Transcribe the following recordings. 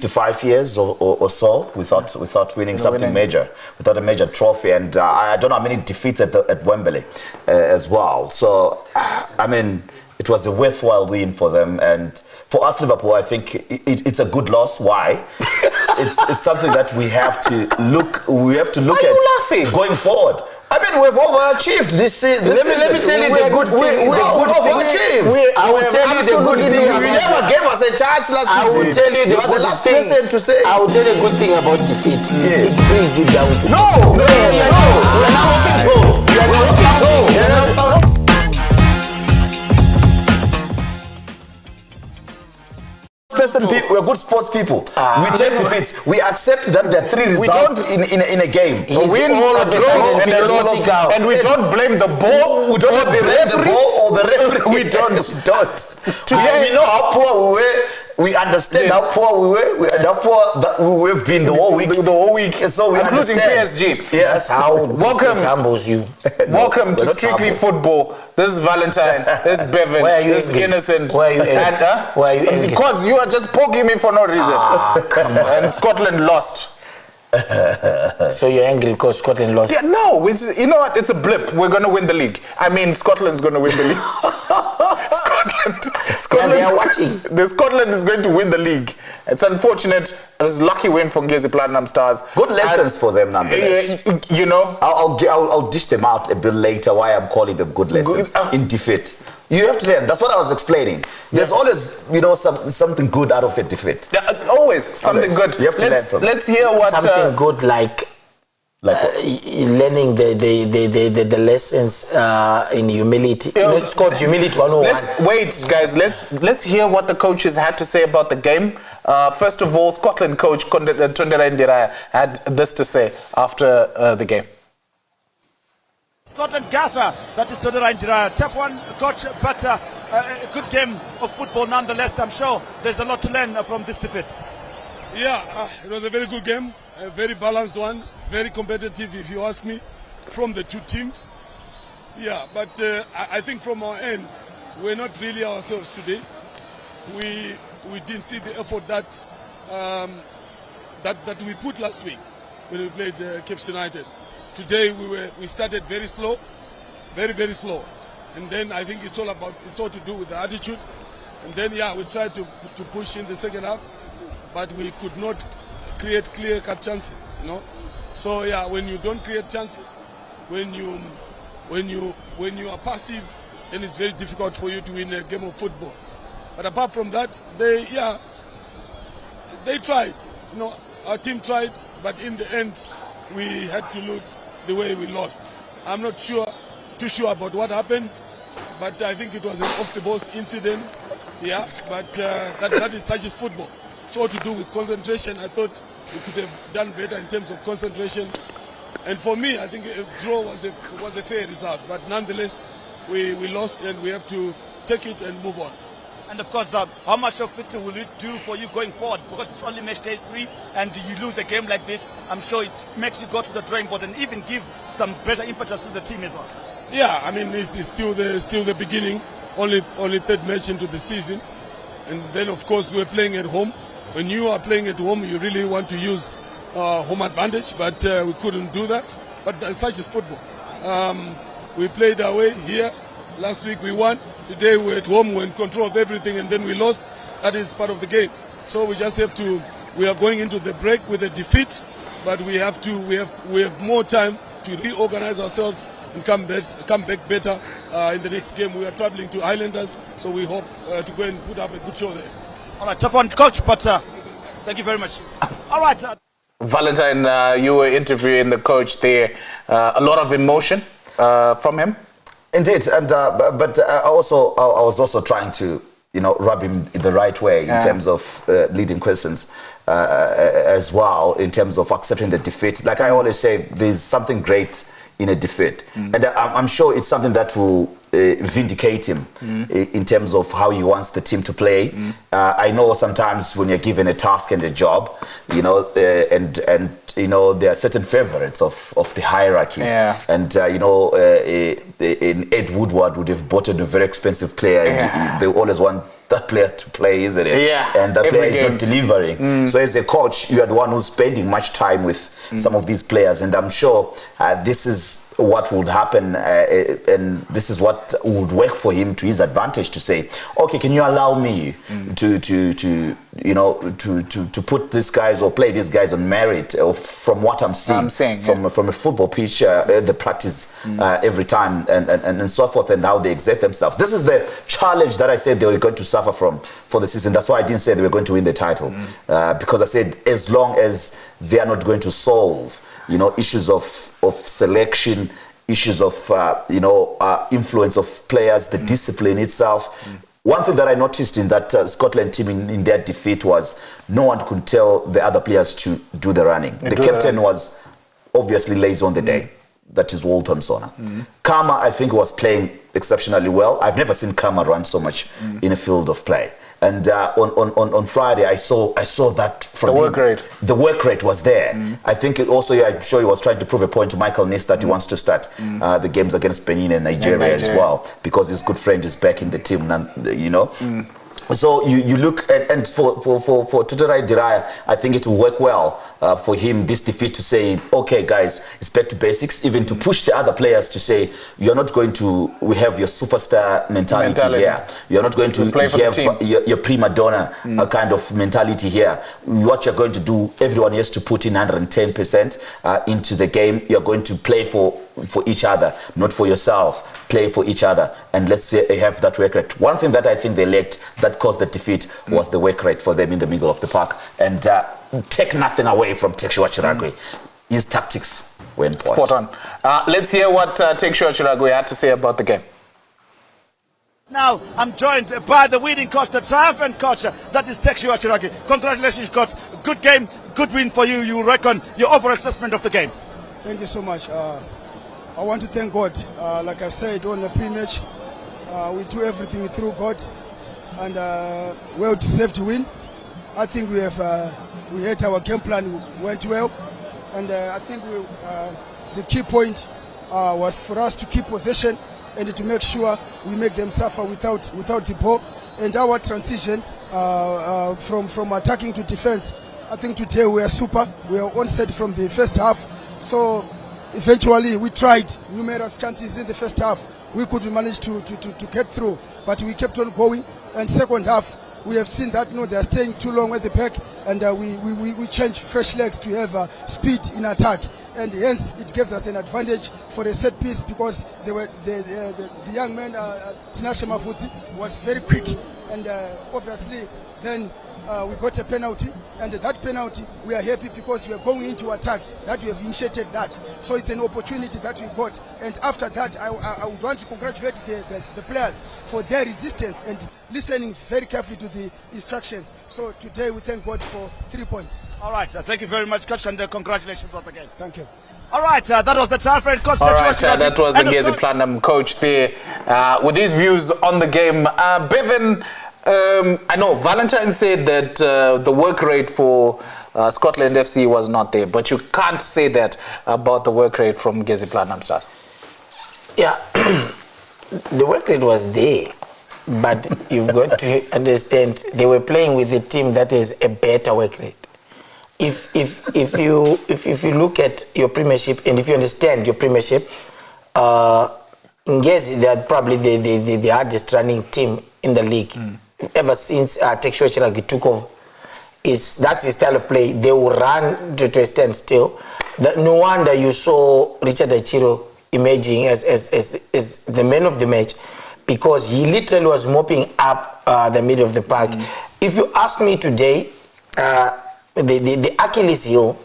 to 5 years or so without winning something major, without a major trophy, and I don't know how many defeats at Wembley as well. So I mean, it was a worthwhile win for them, and for us Liverpool, I think it's a good loss. Why? it's something that we have to look. We have to look at going forward. I mean, we've overachieved this season. Let me tell you the good thing. I will tell you the good thing. You never gave us a chance last season. I will tell you the good thing. To say. I will tell you a good thing about defeat. Yes. It brings you down to No. We're good sports people. We take defeats. We accept that there are three results in a game. A win, a draw, and a loss. And we don't blame the ball. We don't blame the ball or the referee. We don't. Today, we know how poor we were. We understand how poor we were, and how poor that we've been the whole week. So we including understand. PSG. Yes. Welcome. Humbles you. Welcome to Strictly Football. This is Valentine. This is Bevan. Where are you? This is Innocent. Where are you? Where are you? Because you are just poking me for no reason. Come on. And Scotland lost. So you're angry because Scotland lost? Yeah, no. You know what? It's a blip. We're going to win the league. I mean, Scotland's going to win the league. Scotland. They are watching. Scotland is going to win the league. It's unfortunate. It's a lucky win for Ngezi Platinum Stars. Good lessons for them, nonetheless. You know, I'll dish them out a bit later. Why I'm calling them good lessons in defeat. You have to learn. That's what I was explaining. There's always, something good out of a defeat. Always something good. You have to learn from. Let's hear what something good like learning the lessons in humility. It's called humility 101. Wait, guys. Let's hear what the coaches had to say about the game. First of all, Scotland coach Tondela Ndira had this to say after the game. Scotland gather, that is Tondela Ndira. Tough one, coach, but a good game of football nonetheless. I'm sure there's a lot to learn from this defeat. Yeah, it was a very good game, a very balanced one, very competitive if you ask me, from the two teams. Yeah, but I think from our end, we're not really ourselves today. We didn't see the effort that that we put last week when we played Cape United. Today we started very slow, very slow, and then I think it's all to do with the attitude. And then we tried to push in the second half, but we could not create clear-cut chances. So when you don't create chances, when you are passive, then it's very difficult for you to win a game of football. But apart from that, they tried. Our team tried, but in the end, we had to lose the way we lost. I'm not too sure about what happened, but I think it was an off-the-ball incident. Yeah, but that is such as football. It's all to do with concentration. I thought we could have done better in terms of concentration. And for me, I think a draw was a fair result. But nonetheless, we lost, and we have to take it and move on. And of course, how much of it will it do for you going forward? Because it's only match day 3, and you lose a game like this, I'm sure it makes you go to the drawing board and even give some better impetus to the team as well. Yeah, I mean, it's still the beginning, only third match into the season. And then, of course, we're playing at home. When you are playing at home, you really want to use home advantage, but we couldn't do that. But such is football. We played away here. Last week we won. Today we're at home, we're in control of everything, and then we lost. That is part of the game. So we just have to. We are going into the break with a defeat, but we have more time to reorganize ourselves and come back better in the next game. We are traveling to Islanders, so we hope to go and put up a good show there. All right, tough one, coach, but thank you very much. All right. Valentine, you were interviewing the coach there. A lot of emotion from him. Indeed, and but I was also trying to rub him the right way in terms of leading questions as well, in terms of accepting the defeat. Like I always say, there's something great in a defeat, and I'm sure it's something that will vindicate him in terms of how he wants the team to play. I know sometimes when you're given a task and a job, you know, and you know, there are certain favorites of the hierarchy. Yeah. And you know, Ed Woodward would have bought a very expensive player, and they always want that player to play, isn't it? Yeah. And the player is not delivering. So as a coach, you are the one who's spending much time with some of these players, and I'm sure this is what would happen, and this is what would work for him to his advantage, to say, okay, can you allow me to you know, to put these guys or play these guys on merit, or from what I'm seeing, from a football pitch, the practice every time, and so forth, and how they exert themselves. This is the challenge that I said they were going to suffer from for the season. That's why I didn't say they were going to win the title, because I said as long as they are not going to solve, you know, issues of selection, issues of influence of players, the discipline itself. One thing that I noticed in that Scotland team in their defeat was no one could tell the other players to do the running. The captain was obviously lazy on the day. That is Walter Msona. Kama, I think, was playing exceptionally well. I've never seen Kama run so much in a field of play. And on Friday, I saw that from the work rate. The work rate was there. I think also, I'm sure he was trying to prove a point to Michael Nis that he wants to start the games against Benin and Nigeria as well, because his good friend is back in the team, you know. So you look and for Tuterai Diraya, I think it will work well for him, this defeat, to say, okay guys, it's back to basics, even to push the other players to say, you're not going to, we have your superstar mentality here. You're not going to have your prima donna kind of mentality here. What you're going to do, everyone has to put in 110% into the game. You're going to play for each other, not for yourself. Play for each other, and let's say have that work rate. One thing that I think they lacked that caused the defeat was the work rate for them in the middle of the park. And take nothing away from Tekshua Chiragwe. His tactics were in point. Spot on. Let's hear what Tekshua Chiragwe had to say about the game. Now, I'm joined by the winning coach, the triumphant coach, that is Tekshua Chiragwe. Congratulations, coach. Good game, good win for you. You reckon your overall assessment of the game? Thank you so much. I want to thank God. Like I've said on the pre-match, we do everything through God, and well deserved to win. I think we had our game plan went well, and I think the key point was for us to keep possession and to make sure we make them suffer without the ball. And our transition from attacking to defense, I think today we are super. We are on set from the first half. So eventually we tried numerous chances in the first half. We could manage to get through, but we kept on going. And second half, we have seen that they are staying too long at the back, and we change fresh legs to have speed in attack, and hence it gives us an advantage for the set piece, because the young man Tinashe Mafuti was very quick, and obviously then we got a penalty, and that penalty we are happy because we are going into attack, that we have initiated that. So it's an opportunity that we got, and after that I would want to congratulate the players for their resistance and listening very carefully to the instructions. So today we thank God for 3 points. All right, thank you very much, coach, and congratulations once again. Thank you. All right, that was the triumphant coach. All right, that was the Ngezi Platinum coach there with his views on the game. Bevan, I know Valentine said that the work rate for Scotland FC was not there, but you can't say that about the work rate from Ngezi Platinum Stars. Yeah, the work rate was there, but you've got to understand they were playing with a team that is a better work rate. If you look at your Premiership, and if you understand your Premiership, Ngezi, they are probably the hardest running team in the league. Ever since Tekshua Chiragwe took over, that's his style of play. They will run to a standstill. No wonder you saw Richard Achiro emerging as the man of the match, because he literally was mopping up the middle of the park. If you ask me today, the Achilles heel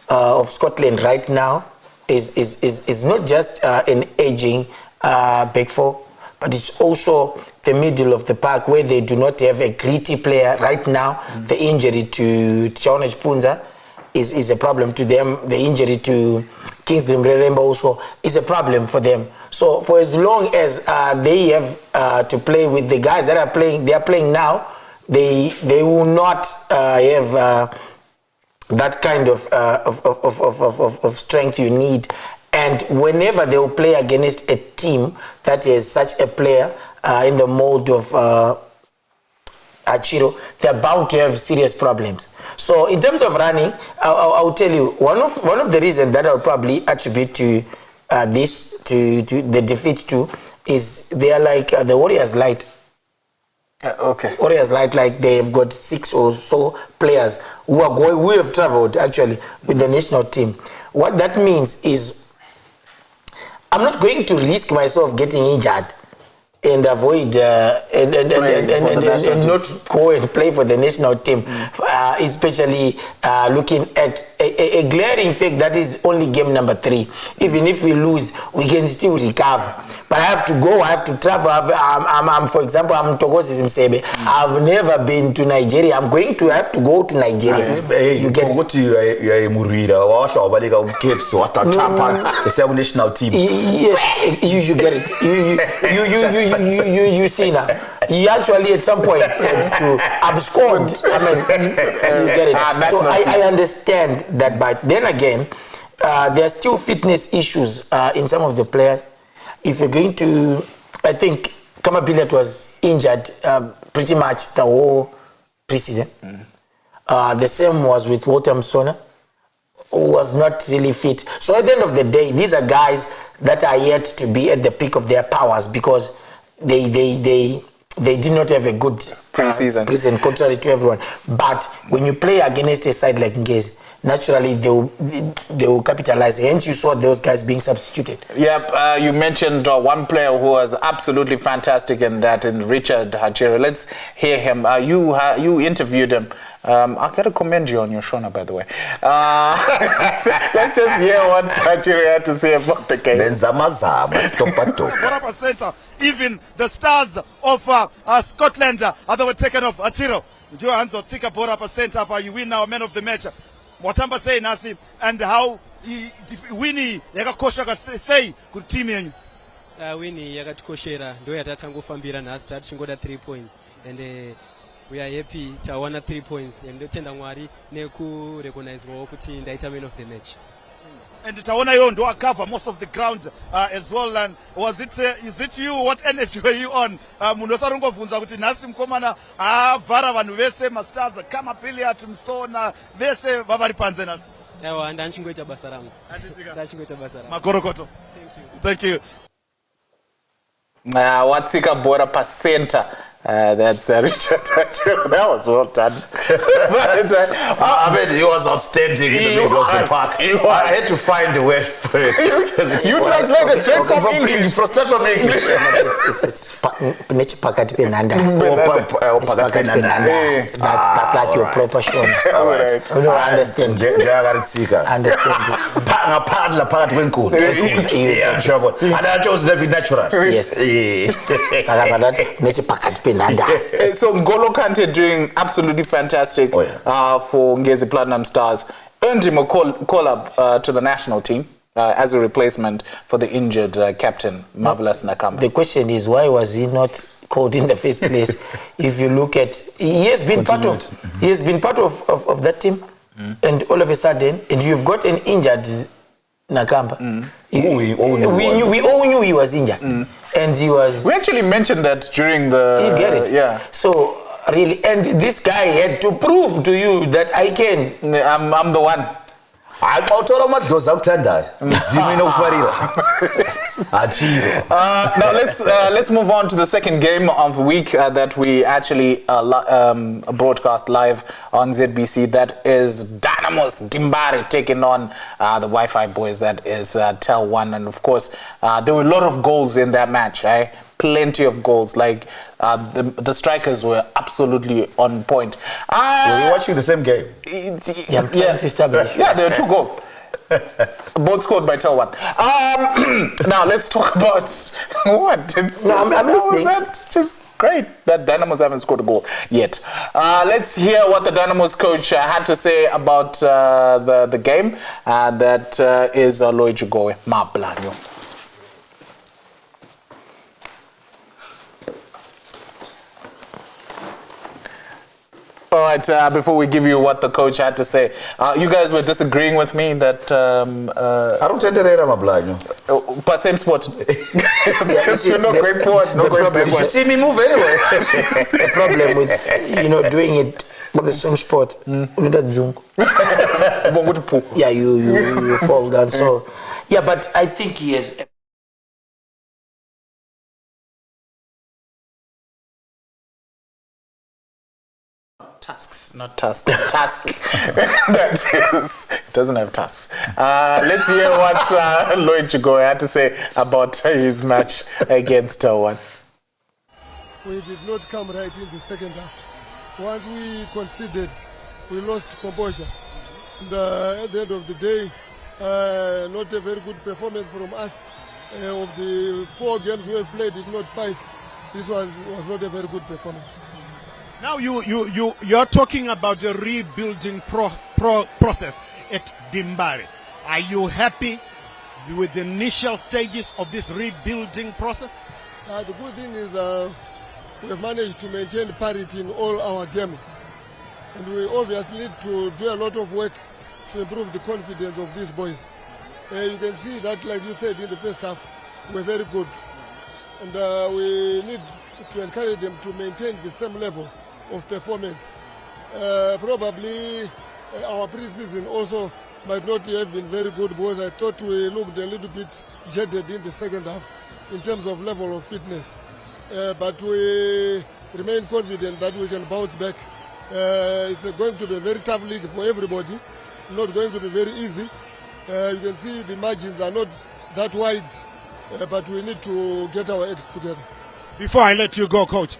of Scotland right now is not just an aging back four, but it's also the middle of the park, where they do not have a gritty player right now. The injury to Chaone Punza is a problem to them. The injury to Kingsley Mreremba also is a problem for them. So for as long as they have to play with the guys that are playing now, they will not have that kind of strength you need. And whenever they will play against a team that has such a player in the mode of Achiro, they're bound to have serious problems. So in terms of running, I'll tell you, one of the reasons that I'll probably attribute to to the defeat to is they are like the Warriors Light. Okay. Warriors like they've got 6 or so players who have traveled actually with the national team. What that means is I'm not going to risk myself getting injured and avoid and not go and play for the national team, especially looking at a glaring fact that is only game number 3. Even if we lose, we can still recover. But I have to go, I have to travel. For example, I'm Togosi Msebe. I've never been to Nigeria. I'm going to have to go to Nigeria. You get what you are Murida or Shabalika Gibbs or the national team. Yes, you get it. You see now. He actually at some point had to abscond. I mean, you get it. So I understand that, but then again, there are still fitness issues in some of the players. If you're going to, I think Kama Billiard was injured pretty much the whole preseason. The same was with Walter Msona, who was not really fit. So at the end of the day, these are guys that are yet to be at the peak of their powers because they did not have a good preseason, contrary to everyone. But when you play against a side like Ngezi, naturally they will capitalize. Hence you saw those guys being substituted. Yep, you mentioned one player who was absolutely fantastic in that, in Richard Hachira. Let's hear him. You interviewed him. I've got to commend you on your Shona, by the way. Let's just hear what Hachira had to say about the game. Even the stars of Scotland, they were taken off. Hachiro, your hands on Tika Bora Center, you win now, man of the match. Watamba say Nasi, and how Winnie Yakakosha say good team yenyu. Winnie Yakatkoshera, do ya tatango fambira na start chingoda 3 points, and we are happy to win 3 points, and tenda ngwari neku recognize kuti ndaita man of the match. And Tawana you do cover most of the ground as well. And was it is it you? What energy were you on? Munosarungo vunza kuti nasi mkomana vara vanhu vese masters kama Billiard Msona vese vavari panze nasi. Ewa ndanchingoita basa rangu. Ndanchingoita basa rangu. Makorokoto. Thank you. Watsika Bora Center. That's Richard. That was well done. I mean, he was outstanding in the middle of the park. I had to find a word for it. You translated straight from English. Straight from English. That's like your proper show. All right. No, I understand. I understand. And I chose to be natural. Yes. So Ngolo Kante doing absolutely fantastic for Ngezi Platinum Stars. Earned him a call-up to the national team as a replacement for the injured captain, Marvelous Nakamba. The question is, why was he not called in the first place? If you look at, he has been part of that team, and all of a sudden, and you've got an injured Nakamba. We all knew he was injured, and he was. We actually mentioned that during the. You get it, yeah. So really, and this guy had to prove to you that I can. I'm the one. Now let's move on to the second game of the week that we actually broadcast live on ZBC. That is Dynamos Dimbari taking on the Wi-Fi boys. That is Tel 1, and of course there were a lot of goals in that match. Right? Plenty of goals. Like the strikers were absolutely on point. Were you watching the same game? Yeah, I'm trying to establish. Yeah, there were 2 goals. Both scored by Tel 1. Now let's talk about what. I'm listening. Just great that Dynamos haven't scored a goal yet. Let's hear what the Dynamos coach had to say about the game. That is Loichigowe Mablanyo. All right, before we give you what the coach had to say, you guys were disagreeing with me that... I don't tend to read Mablanyo. But same sport. You're not going forward, not going backward. Did you see me move anyway? The problem with, doing it with the same sport, yeah, you fall down. So, yeah, but I think he has... Tasks, not task. Task. That is, it doesn't have tasks. Let's hear what Loichigowe had to say about his match against one. We did not come right in the second half. Once we conceded, we lost composure. And, at the end of the day, not a very good performance from us. Of the 4 games we have played, if not 5, this one was not a very good performance. Now you're talking about the rebuilding process at Dimbari. Are you happy with the initial stages of this rebuilding process? The good thing is we have managed to maintain parity in all our games. And we obviously need to do a lot of work to improve the confidence of these boys. You can see that, like you said, in the first half, we're very good. And we need to encourage them to maintain the same level of performance. Probably our preseason also might not have been very good because I thought we looked a little bit jaded in the second half in terms of level of fitness. But we remain confident that we can bounce back. It's going to be a very tough league for everybody, not going to be very easy. You can see the margins are not that wide, but we need to get our acts together. Before I let you go, Coach,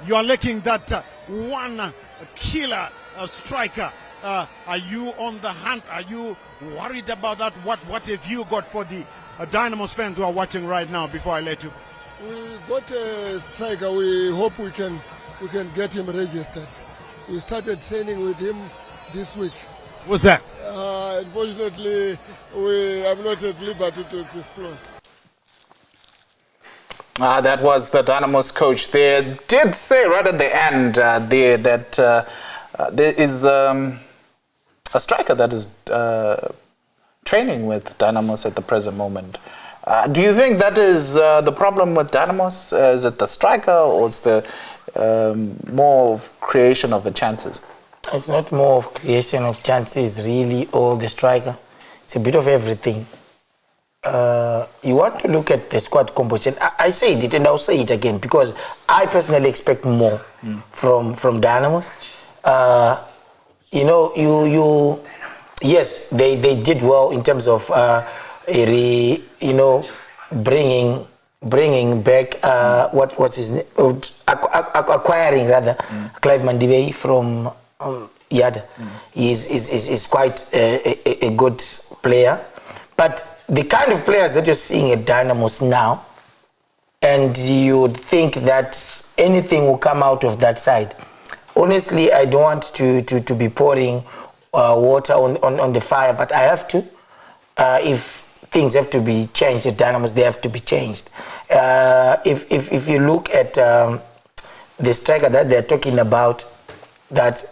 you are lacking that one killer striker. Are you on the hunt? Are you worried about that? What have you got for the Dynamos fans who are watching right now? Before I let you, we got a striker. We hope we can get him registered. We started training with him this week. What's that? Unfortunately, I'm not at liberty to disclose. That was the Dynamos coach. They did say right at the end that there is a striker that is training with Dynamos at the present moment. Do you think that is the problem with Dynamos? Is it the striker, or is the more of creation of the chances? It's not more of creation of chances, really, or the striker. It's a bit of everything. You want to look at the squad composition. I said it and I'll say it again because I personally expect more from Dynamos. Yes, they did well in terms of bringing back what's his name, acquiring rather Clive Mandibei from Yada. He's quite a good player, but the kind of players that you're seeing at Dynamos now, and you would think that anything will come out of that side. Honestly, I don't want to be pouring water on the fire, but I have to. If things have to be changed at Dynamos, they have to be changed. If you look at the striker that they're talking about, that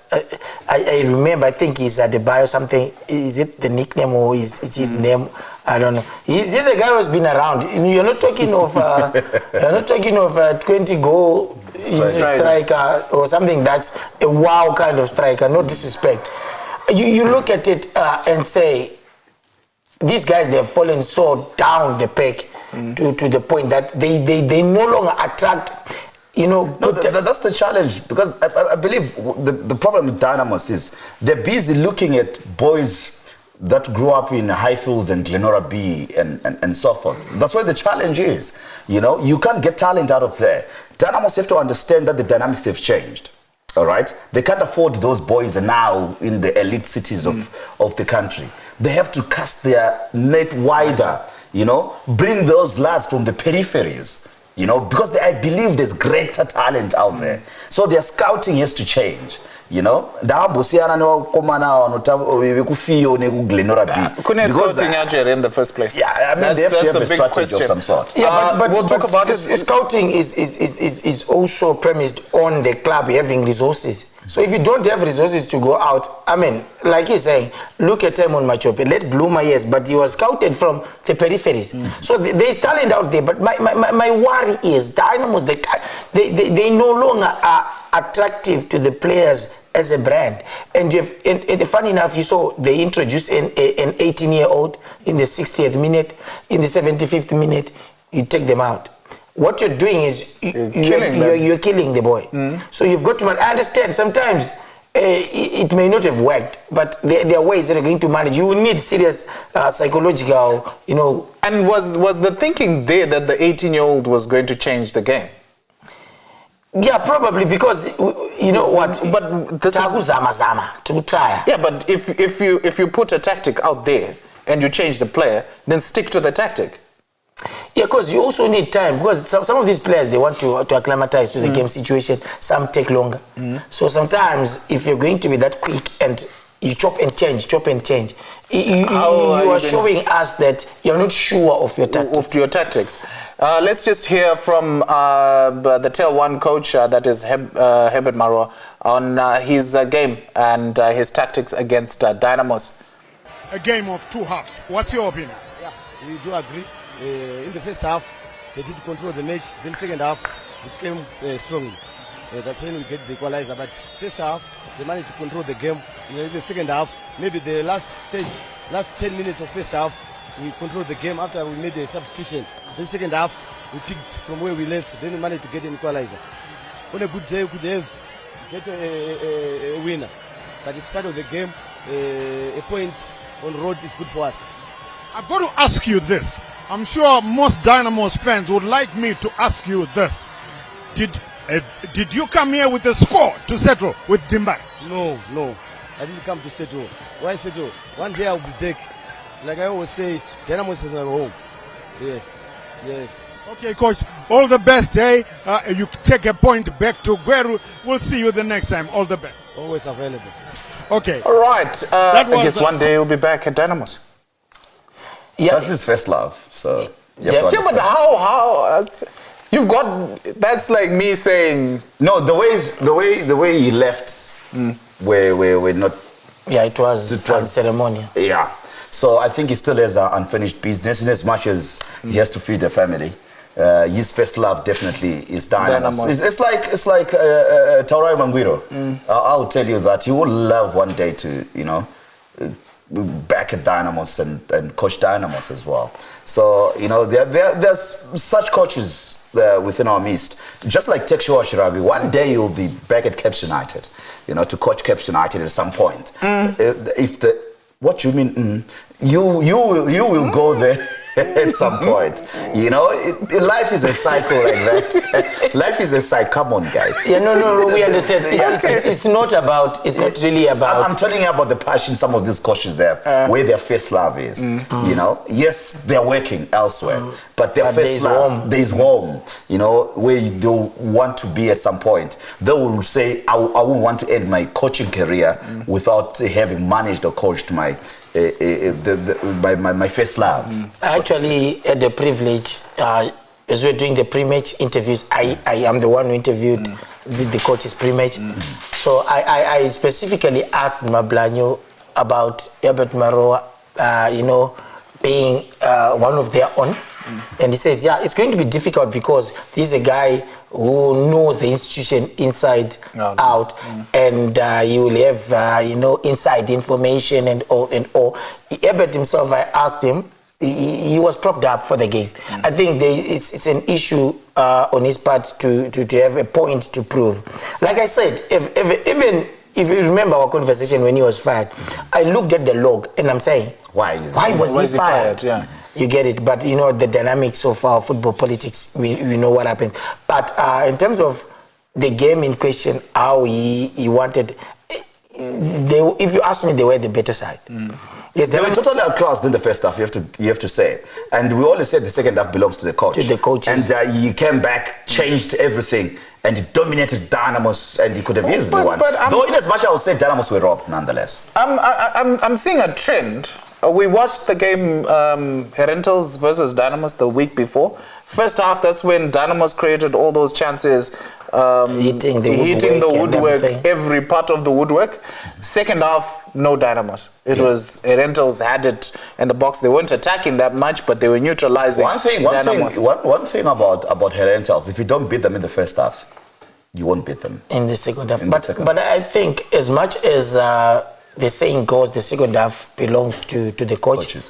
I remember, I think he's at the bio something. Is it the nickname or is his name? I don't know. He's a guy who's been around. You're not talking of 20-goal striker or something that's a wow kind of striker. No disrespect. You look at it and say, these guys, they have fallen so down the peg to the point that they no longer attract. That's the challenge, because I believe the problem with Dynamos is they're busy looking at boys that grew up in Highfields and Glenora B and so forth. That's where the challenge is. You can't get talent out of there. Dynamos have to understand that the dynamics have changed. All right? They can't afford those boys now in the elite cities of the country. They have to cast their net wider, bring those lads from the peripheries You know, because I believe there's greater talent out there. So their scouting has to change. You know, because scouting actually in the first place. Yeah, I mean, they have to have a strategy of some sort. Yeah, but we'll talk about this. Scouting is also premised on the club having resources. So if you don't have resources to go out, I mean, like he's saying, look at Timon Machope, let Bloomer, yes, but he was scouted from the peripheries. So there's talent out there, but my worry is Dynamos, they no longer are attractive to the players as a brand. And funny enough, you saw they introduced an 18-year-old in the 60th minute, in the 75th minute, you take them out. What you're doing is you're killing the boy. So you've got to, I understand sometimes it may not have worked, but there are ways that are going to manage. You need serious psychological, you know. And was the thinking there that the 18-year-old was going to change the game? Yeah, probably, because you know what. But this is, to try. Yeah, but if you put a tactic out there and you change the player, then stick to the tactic. Yeah, because you also need time, because some of these players, they want to acclimatize to the game situation. Some take longer. So sometimes if you're going to be that quick and you chop and change, you are showing us that you're not sure of your tactics. Let's just hear from the Tier 1 coach, that is Herbert Maroa, on his game and his tactics against Dynamos. A game of two halves. What's your opinion? Yeah, we do agree. In the first half, they did control the match. Then second half, it came strongly. That's when we get the equalizer. But first half, they managed to control the game. In the second half, maybe the last 10 minutes of first half, we controlled the game after we made a substitution. Then second half, we picked from where we left. Then we managed to get an equalizer. On a good day, we could get a winner. But it's part of the game. A point on the road is good for us. I've got to ask you this. I'm sure most Dynamos fans would like me to ask you this. Did you come here with a score to settle with Dimba? No. I didn't come to settle. Why settle? One day I'll be back. Like I always say, Dynamos is my home. Yes. Okay, coach. All the best, eh? You take a point back to Gweru. We'll see you the next time. All the best. Always available. Okay. All right. I guess one day you'll be back at Dynamos. Yeah, that's his first love. So but how? You've got. That's like me saying no. The way he left, we're not. Yeah, it was ceremonial. Yeah. So I think he still has unfinished business, in as much as he has to feed the family. His first love definitely is Dynamos. It's like Taurai Mangwiro. I'll tell you that he would love one day to, you know, back at Dynamos and coach Dynamos as well. So, you know, there's such coaches within our midst. Just like Tekshua Shirabi, one day you'll be back at Caps United, you know, to coach Caps United at some point. What you mean? You will go there at some point. You know, life is a cycle like that. Life is a cycle. Come on, guys. Yeah, no, we understand. It's not really about. I'm telling you about the passion some of these coaches have, where their first love is. You know, yes, they're working elsewhere, but their first love, there's home. You know, where they want to be at some point. They will say, I won't want to end my coaching career without having managed or coached my first love. I actually had the privilege, as we're doing the pre-match interviews, I am the one who interviewed the coaches pre-match. So I specifically asked Mablanyo about Herbert Maroa, you know, being one of their own. And he says, yeah, it's going to be difficult because this is a guy who knows the institution inside out, and he will have, you know, inside information and all. Herbert himself, I asked him, he was propped up for the game. I think it's an issue on his part to have a point to prove. Like I said, even if you remember our conversation when he was fired, I looked at the log and I'm saying, why was he fired? Yeah. You get it, but you know the dynamics of our football politics. We know what happens. But in terms of the game in question, how he wanted, if you ask me, they were the better side. Yes, they were totally outclassed in the first half. You have to say, and we always said the second half belongs to the coach. To the coaches. And he came back, changed everything, and he dominated Dynamos, and he could have easily won. Though in as much I would say Dynamos were robbed nonetheless. I'm seeing a trend. We watched the game Herentals versus Dynamos the week before. First half, that's when Dynamos created all those chances, hitting the woodwork, every part of the woodwork. Second half, no Dynamos. It was Herentals had it in the box. They weren't attacking that much, but they were neutralizing. One thing about Herentals, if you don't beat them in the first half, you won't beat them in the second half. But I think as much as the saying goes, the second half belongs to the coaches.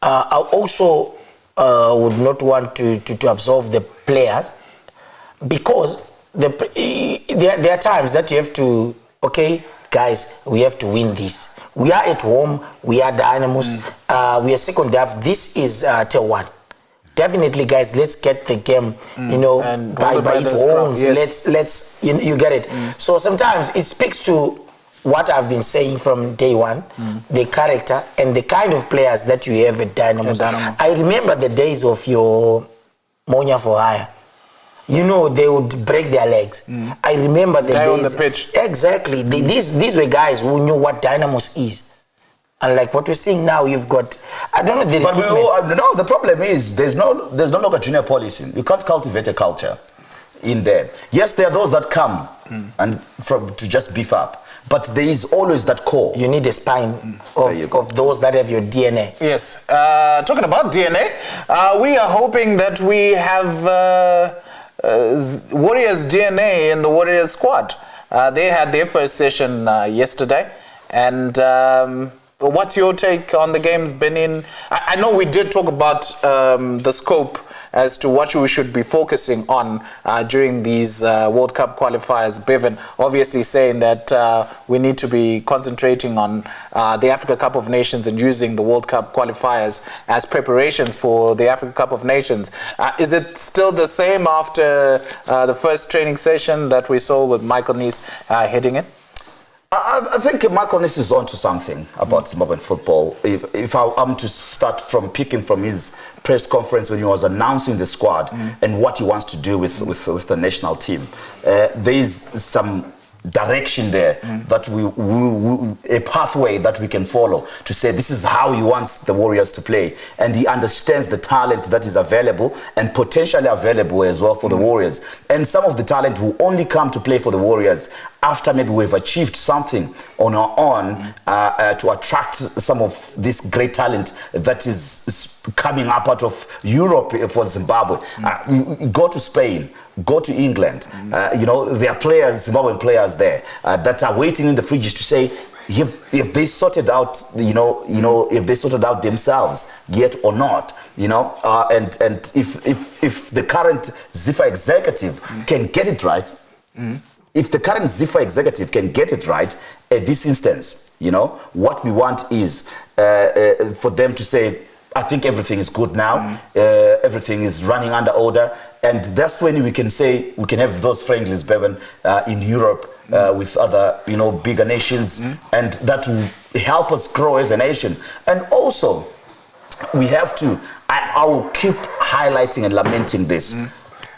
I also would not want to absolve the players, because there are times that you have to, okay, guys, we have to win this. We are at home, we are Dynamos, we are second half, this is tier 1. Definitely, guys, let's get the game, by its own. Yes. Let's you get it. So sometimes it speaks to what I've been saying from day one, the character and the kind of players that you have at Dynamos. I remember the days of your Monya for hire. They would break their legs. I remember the days on the pitch. Exactly. These were guys who knew what Dynamos is. And like what we're seeing now, you've got, I don't know. No, the problem is there's no longer junior policy. You can't cultivate a culture in there. Yes, there are those that come and to just beef up. But there is always that core. You need a spine of those that have your DNA. Yes. Talking about DNA, we are hoping that we have Warriors DNA in the Warriors squad. They had their first session yesterday. And what's your take on the games, Benin? I know we did talk about the scope as to what we should be focusing on during these World Cup qualifiers. Bevan obviously saying that we need to be concentrating on the Africa Cup of Nations and using the World Cup qualifiers as preparations for the Africa Cup of Nations. Is it still the same after the first training session that we saw with Michael Nice heading it? I think Michael Nice is on to something about Zimbabwean football. If I'm to start from picking from his press conference when he was announcing the squad and what he wants to do with the national team, there is some direction there that a pathway that we can follow to say this is how he wants the Warriors to play, and he understands the talent that is available and potentially available as well for the Warriors, and some of the talent will only come to play for the Warriors after maybe we've achieved something on our own to attract some of this great talent that is coming up out of Europe for Zimbabwe. Go to Spain, go to England. There are players, Zimbabwean players there that are waiting in the fridges to say, if they sorted out, if they sorted out themselves yet or not, and if the current ZIFA executive can get it right. If the current ZIFA executive can get it right at this instance, what we want is for them to say, I think everything is good now, everything is running under order, and that's when we can say we can have those friendlies, Bevan, in Europe with other, bigger nations, and that will help us grow as a nation. And also, we have to, I will keep highlighting and lamenting this,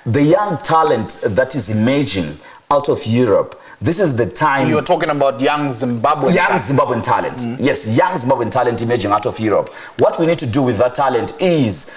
the young talent that is emerging out of Europe. This is the time. You're talking about young Zimbabwean talent. Yes, young Zimbabwean talent emerging out of Europe. What we need to do with that talent is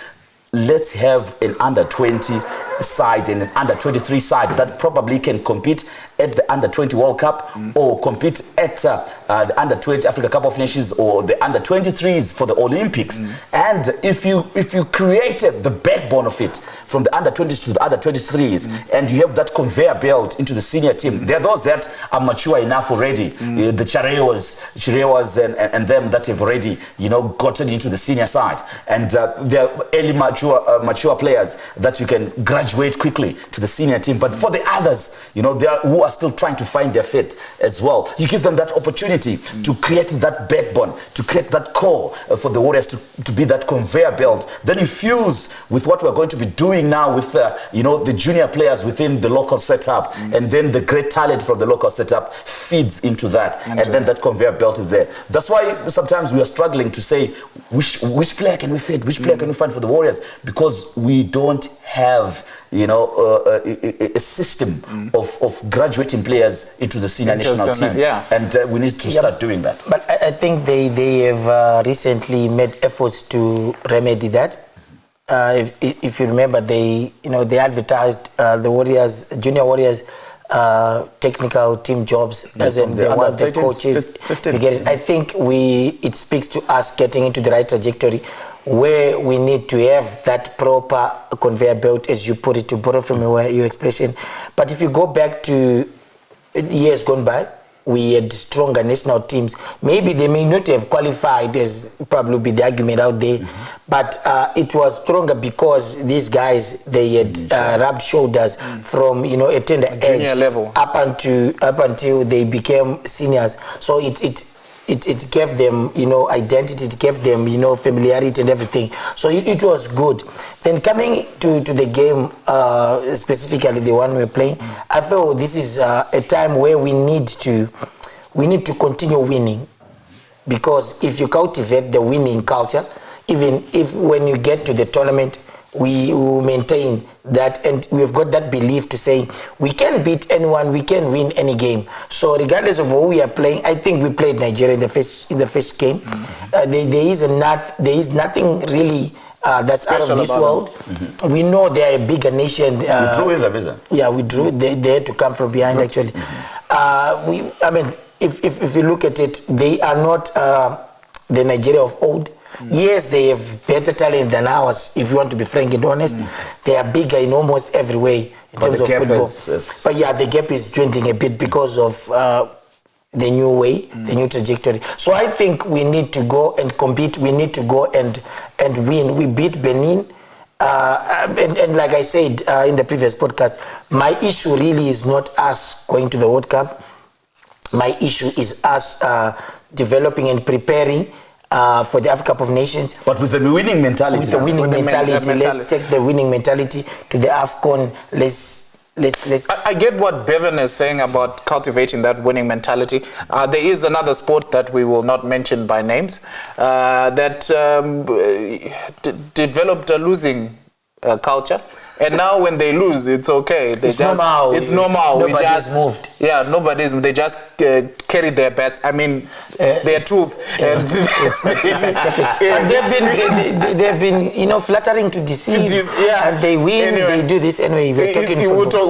let's have an under-20 side and an under-23 side that probably can compete at the under-20 World Cup or compete at the under-20 Africa Cup of Nations or the under-23s for the Olympics. And if you created the backbone of it from the under-20s to the under-23s and you have that conveyor belt into the senior team, there are those that are mature enough already, the Chirewas and them that have already gotten into the senior side, and there are early mature players that you can graduate quickly to the senior team. But for the others, there who are are still trying to find their fit as well. You give them that opportunity to create that backbone, to create that core for the Warriors to be that conveyor belt. Then you fuse with what we're going to be doing now with the junior players within the local setup, and then the great talent from the local setup feeds into that, and then that conveyor belt is there. That's why sometimes we are struggling to say which player can we fit, which player can we find for the Warriors, because we don't have a system of graduating players into the senior national team, and we need to start doing that. But I think they have recently made efforts to remedy that. If you remember, they advertised the Warriors, junior Warriors, technical team jobs, as in they want the coaches. I think it speaks to us getting into the right trajectory, where we need to have that proper conveyor belt, as you put it, to borrow from your expression. But if you go back to years gone by, we had stronger national teams. Maybe they may not have qualified, as probably would be the argument out there, but it was stronger because these guys, they had rubbed shoulders from a tender age level up until they became seniors. So it gave them, identity, it gave them, familiarity and everything. So it was good. Then coming to the game, specifically the one we're playing, I feel this is a time where we need to continue winning, because if you cultivate the winning culture, even if when you get to the tournament, we will maintain that, and we've got that belief to say we can beat anyone, we can win any game. So regardless of who we are playing, I think we played Nigeria in the first game. There is nothing really that's special out of this world. We know they are a bigger nation. We drew with them, isn't it? Yeah, we drew. They had to come from behind, actually. If you look at it, they are not the Nigeria of old. Yes, they have better talent than ours, if you want to be frank and honest. They are bigger in almost every way in terms of football. But yeah, the gap is dwindling a bit because of the new way, the new trajectory. So I think we need to go and compete. We need to go and win. We beat Benin. And like I said in the previous podcast, my issue really is not us going to the World Cup. My issue is us developing and preparing for the Africa Cup of Nations. But with the winning mentality. With the winning mentality. Let's take the winning mentality to the AFCON. I get what Bevan is saying about cultivating that winning mentality. There is another sport that we will not mention by names that developed a losing culture, and now when they lose, it's okay. It's normal. Nobody's moved. Yeah, nobody's. They just carry their bats. I mean, their tools. And they've been, flattering to deceive. And they win. Anyway, they do this anyway. We're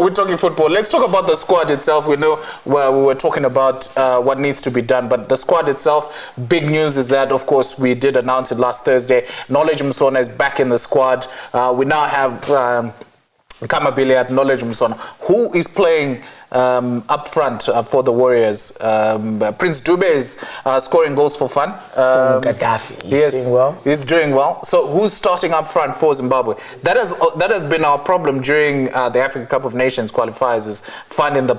talking football. Let's talk about the squad itself. We know where we were talking about what needs to be done, but the squad itself. Big news is that, of course, we did announce it last Thursday. Knowledge Msona is back in the squad. We now have Kamabile at Knowledge Msona, who is playing up front for the Warriors. Prince Dube is scoring goals for fun. Gaddafi, doing well. He's doing well. So who's starting up front for Zimbabwe? That has been our problem during the African Cup of Nations qualifiers, is finding the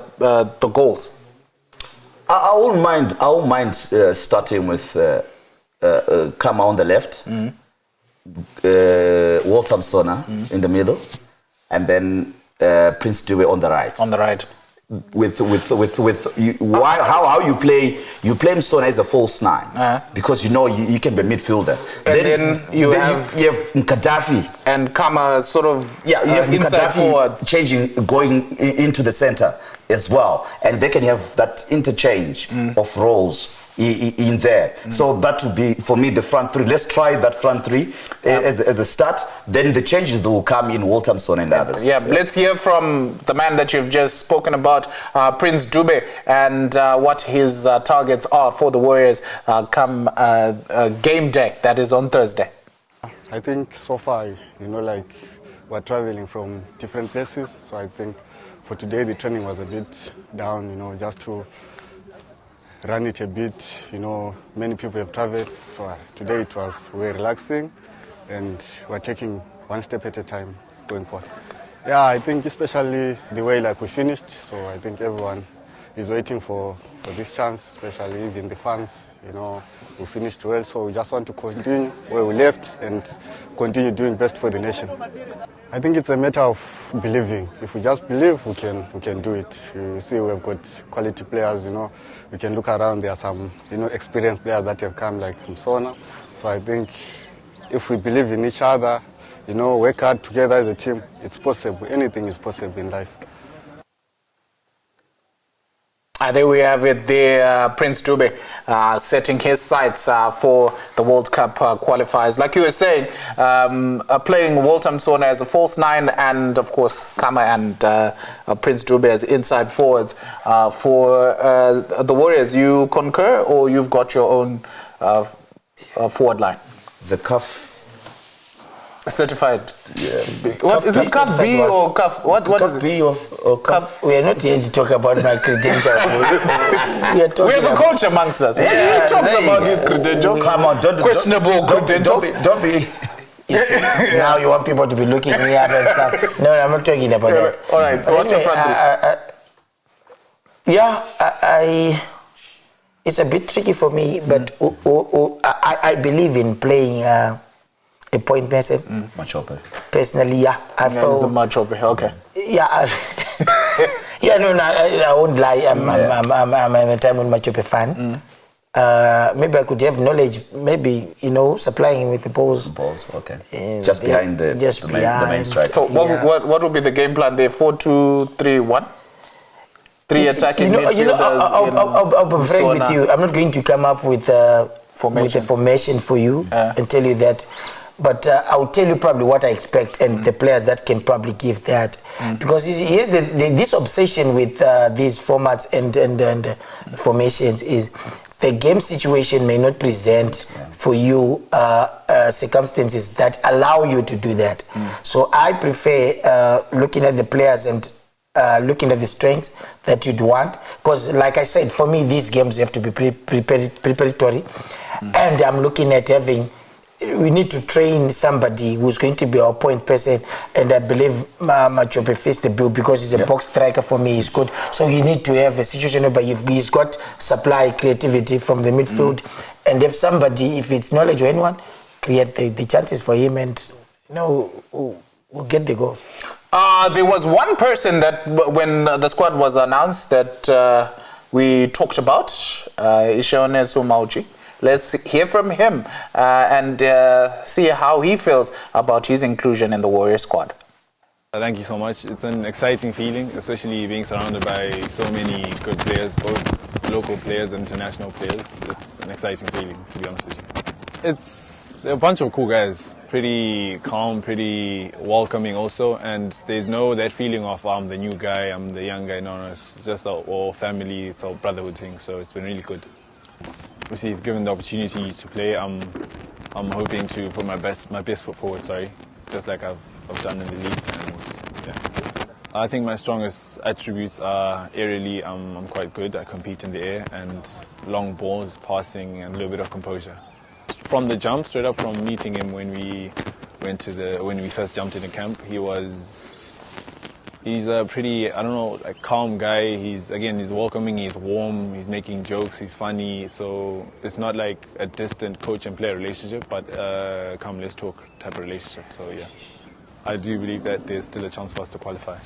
goals. I won't mind starting with Kama on the left. Walter Msona in the middle, and then Prince Dube on the right. On the right. How you play Msona as a false nine, because you can be a midfielder. And then you have Gaddafi and Kama sort of you have inside forwards changing, going into the center as well, and they can have that interchange of roles in there. So that would be, for me, the front three. Let's try that front three as a start. Then the changes that will come in Walter Msona and others. Let's hear from the man that you've just spoken about, Prince Dube, and what his targets are for the Warriors come game day, that is on Thursday. I think so far, we're traveling from different places. So I think for today, the training was a bit down, just to run it a bit. Many people have traveled, so today it was very relaxing, and we're taking one step at a time going forward. Yeah, I think especially the way like we finished. So I think everyone is waiting for this chance, especially even the fans. You know, we finished well, so we just want to continue where we left and continue doing best for the nation. I think it's a matter of believing. If we just believe, we can do it. You see, we've got quality players. You know, we can look around. There are some experienced players that have come like from Sona. So I think if we believe in each other, work hard together as a team, it's possible. Anything is possible in life. There we have it there, Prince Dube setting his sights for the World Cup qualifiers. Like you were saying, playing Walter Msona as a false nine, and of course Kama and Prince Dube as inside forwards. For the Warriors, you concur, or you've got your own forward line? The cuff. Certified. Yeah. What is it? Cuff B or cuff? What is it? B or cuff? We are not here to talk about my credentials. we are the coach amongst us. Yeah, he talks about these credentials. Come on, questionable credentials. Don't be. Now you want people to be looking me up and stuff. No, I'm not talking about that. All right. So what's your front? It's a bit tricky for me, but I believe in playing a point person. Machope. Personally, yeah. I feel Machope. Okay. Yeah. I won't lie. I'm a time when Machope fan. Maybe I could have knowledge. Maybe supplying him with the balls. Okay. Just behind the main striker. So what would be the game plan there? 4-2-3-1. 3 attacking midfielders. I'll be frank with you. I'm not going to come up with a formation for you and tell you that. But I'll tell you probably what I expect and the players that can probably give that. Because here's this obsession with these formats and formations is the game situation may not present for you circumstances that allow you to do that. So I prefer looking at the players and looking at the strengths that you'd want. Because like I said, for me, these games have to be preparatory. And I'm looking at we need to train somebody who's going to be our point person, and I believe Machope fits the bill because he's a box striker for me. He's good. So you need to have a situation where he's got supply creativity from the midfield, and if somebody, if it's knowledge or anyone, create the chances for him, and we'll get the goals. There was one person that when the squad was announced that we talked about, Ishone Sumauchi. Let's hear from him and see how he feels about his inclusion in the Warrior squad. Thank you so much. It's an exciting feeling, especially being surrounded by so many good players, both local players and international players. It's an exciting feeling, to be honest with you. They're a bunch of cool guys, pretty calm, pretty welcoming also, and there's that feeling of I'm the new guy, I'm the young guy. No, it's just all family, it's all brotherhood thing, so it's been really good. Obviously, if given the opportunity to play, I'm hoping to put my best foot forward. Just like I've done in the league. And I think my strongest attributes are aerially. I'm quite good. I compete in the air and long balls, passing, and a little bit of composure. From the jump, straight up from meeting him when we first jumped in the camp, he's a pretty, calm guy. He's welcoming, he's warm, he's making jokes, he's funny. So it's not like a distant coach and player relationship, but come, let's talk type of relationship. So yeah, I do believe that there's still a chance for us to qualify.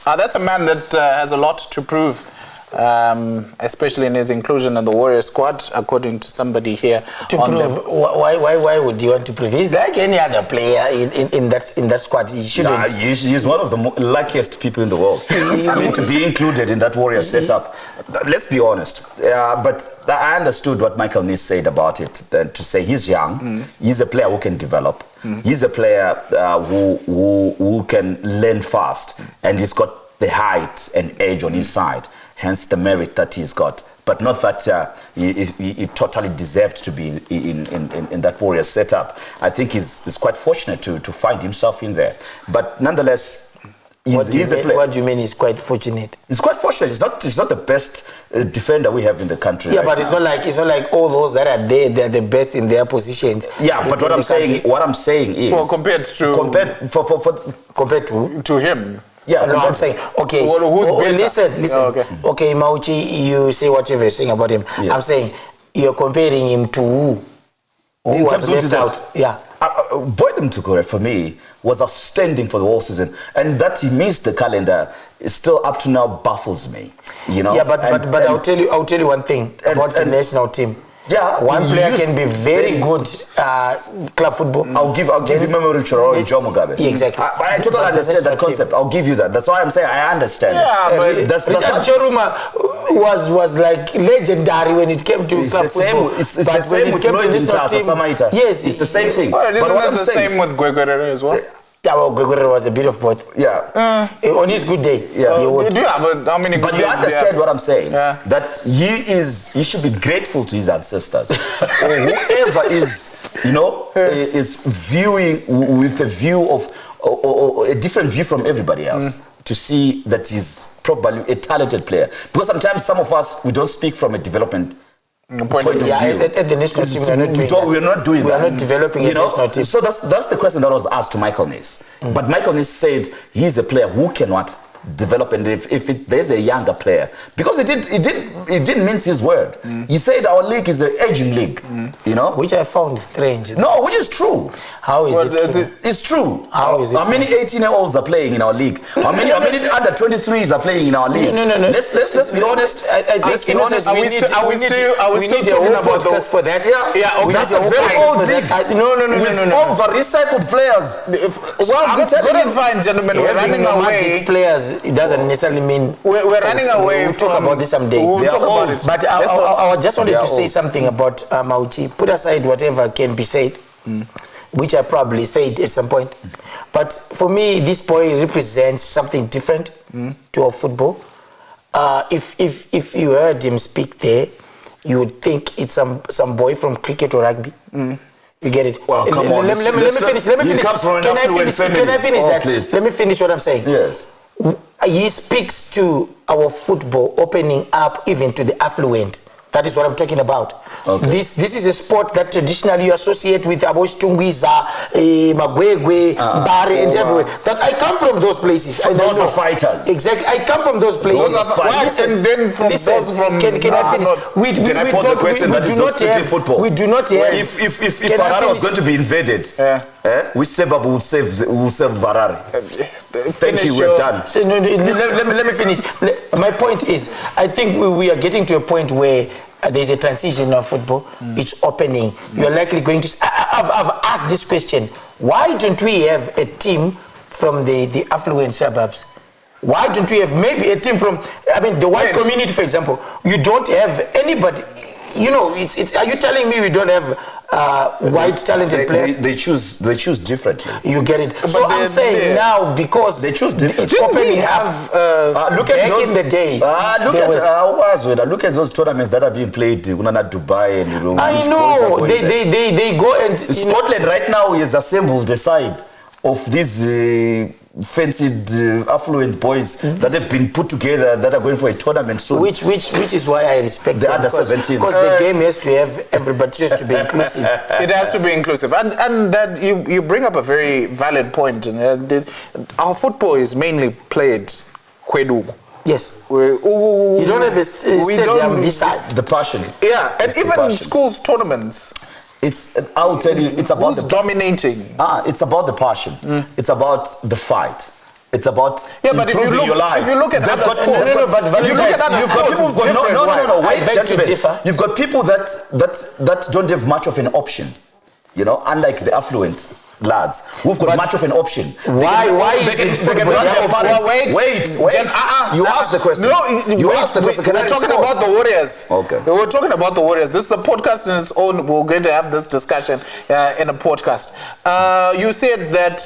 That's a man that has a lot to prove. Especially in his inclusion in the Warrior squad, according to somebody here. Why would you want to prove? He's like any other player in that squad. He shouldn't. He's one of the luckiest people in the world. To be included in that Warrior setup. Let's be honest. But I understood what Michael Nis said about it. To say he's young, he's a player who can develop. He's a player who can learn fast, and he's got the height and edge on his side. Hence the merit that he's got. But not that he totally deserved to be in that Warrior setup. I think he's quite fortunate to find himself in there. But nonetheless, He's a player. What do you mean he's quite fortunate? He's quite fortunate. He's not the best defender we have in the country. Yeah, right but now. it's not like all those that are there, they're the best in their positions. Yeah, but what I'm saying is, well, compared to him. Yeah, no, I'm saying, okay. Well, who's better? Listen. Okay, Mauchi, you say whatever you're saying about him. Yeah. I'm saying you're comparing him to who? Who was left out? Yeah. Boydon Tukure, for me, was outstanding for the whole season. And that he missed the calendar is still up to now baffles me. You know? Yeah, but I'll tell you one thing about the national team. Yeah, one player can be very good club football. I'll give you memory Choro and Joe Mugabe. Yeah, exactly. I totally understand that concept. I'll give you that. That's why I'm saying I understand it. That's Choruma was like legendary when it came to club football. It's the same with Lloyd Ntasa Samaita. Yes, it's the same thing. But isn't that the same with Gwegwerere as well? Yeah, well, Gwegwerere was a bit of both. Yeah. On his good day. Yeah. But how many good days? But you understand what I'm saying? Yeah. That he should be grateful to his ancestors. Or whoever is, is viewing with a view of, or a different view from everybody else. To see that he's probably a talented player. Because sometimes some of us, we don't speak from a development point of view. At the national team, we're not doing that. We're not developing a national team. So that's the question that was asked to Michael Ness. But Michael Ness said he's a player who cannot develop, and if there's a younger player, because he didn't mince his word. He said our league is an aging league, which I found strange. No, which is true. How is it true? It's true. How is it? How many 18-year-olds are playing in our league? How many under 23s are playing in our league? No. Let's be honest. I think are we still talking about those for that? Yeah. Okay. That's a very old league. No. With all the recycled players. Well, good and fine, gentlemen. We're running away. Players, it doesn't necessarily mean we're running away. We'll talk about this someday. We'll talk about it. But I just wanted to say something about Mauchi. Put aside whatever can be said, which I probably said at some point. But for me, this boy represents something different to our football. If you heard him speak there, you would think it's some boy from cricket or rugby. You get it? Well, come on. Let me finish. He comes from an affluent family. Can I finish that? Please. Let me finish what I'm saying. Yes. He speaks to our football opening up even to the affluent. That is what I'm talking about. Okay. This is a sport that traditionally you associate with Abosh Tungwiza, Magwegwe, Bari, and everywhere. I come from those places. Those are fighters. Exactly. I come from those places. Those are fighters. And then from those from... Can I finish? Can I pose a question that is not strictly football? We do not have... If Harare was going to be invaded, which suburb will save Harare? Thank you, we're done. So, let me finish. My point is, I think we are getting to a point where there's a transition of football. It's opening. You're likely going to... I've asked this question. Why don't we have a team from the affluent suburbs? Why don't we have maybe a team from... the white community, for example. You don't have anybody... are you telling me we don't have white talented players? They choose differently. You get it. So I'm saying now, because they choose differently. It's opening up. Look at those, in the day. Look at those tournaments that are being played in Dubai and I know. They go and... Scotland right now is assembled a side of these fancied affluent boys that have been put together that are going for a tournament soon. Which is why I respect the under 17. Because the game has to have everybody has to be inclusive. It has to be inclusive, and that you bring up a very valid point. Our football is mainly played Kwedu. Yes. You don't have a stadium this side. The passion. Yeah, and even schools tournaments. I'll tell you, it's about dominating. It's about the passion. It's about the fight. It's about improving your life. If you look at other sports, you've got people that don't have much of an option. Unlike the affluent lads who've got much of an option. Why is it Wait. You asked the question. You asked the question. We're talking about the Warriors. Okay. We're talking about the Warriors. This is a podcast in its own. We're going to have this discussion in a podcast. You said that,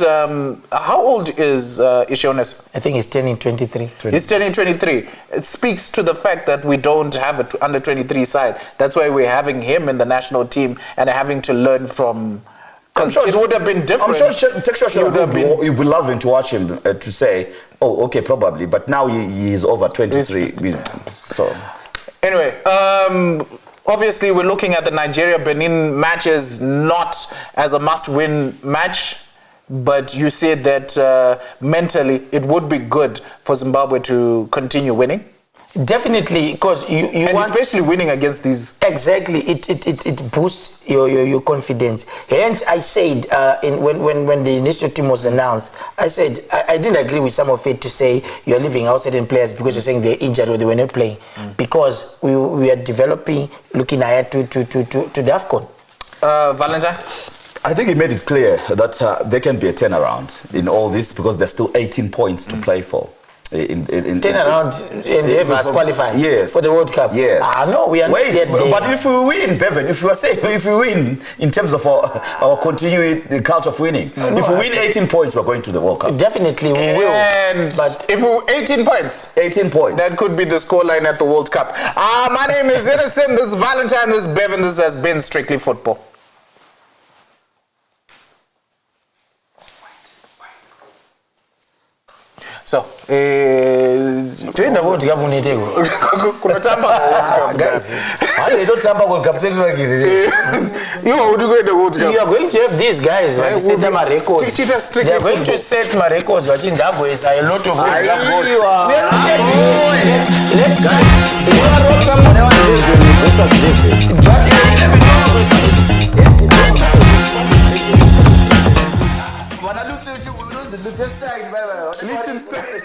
how old is Ishones? I think he's turning 23. He's turning 23. It speaks to the fact that we don't have an under 23 side. That's why we're having him in the national team and having to learn from... Because it would have been different. I'm sure Texas would be loving to watch him to say, Oh, okay, probably. But now he is over 23. So anyway, obviously we're looking at the Nigeria-Benin matches not as a must-win match, but you said that mentally it would be good for Zimbabwe to continue winning. Definitely, because you and want, especially winning against these. Exactly, it boosts your confidence. Hence, I said when the initial team was announced, I said I didn't agree with some of it to say you're leaving out certain players because you're saying they're injured or they were not playing, because we are developing, looking ahead to the AFCON. Valentine? I think he made it clear that there can be a turnaround in all this, because there's still 18 points to play for. Turnaround and they have qualified for the World Cup. Yes. No, we are not yet there. But if we win, Bevan, if we win in terms of our continuing the culture of winning, if we win 18 points, we're going to the World Cup. Definitely we will. And but if we 18 points, that could be the scoreline at the World Cup. My name is Innocent. This is Valentine. This is Bevan. This has been Strictly Football. So, Train the World Cup unetego. Guys, I don't tamba World Cup. You are going to have these guys. Set my records. They are going to set my records. But in Zimbabwe, is a lot of World Cup goals. Let's start. Liechtenstein.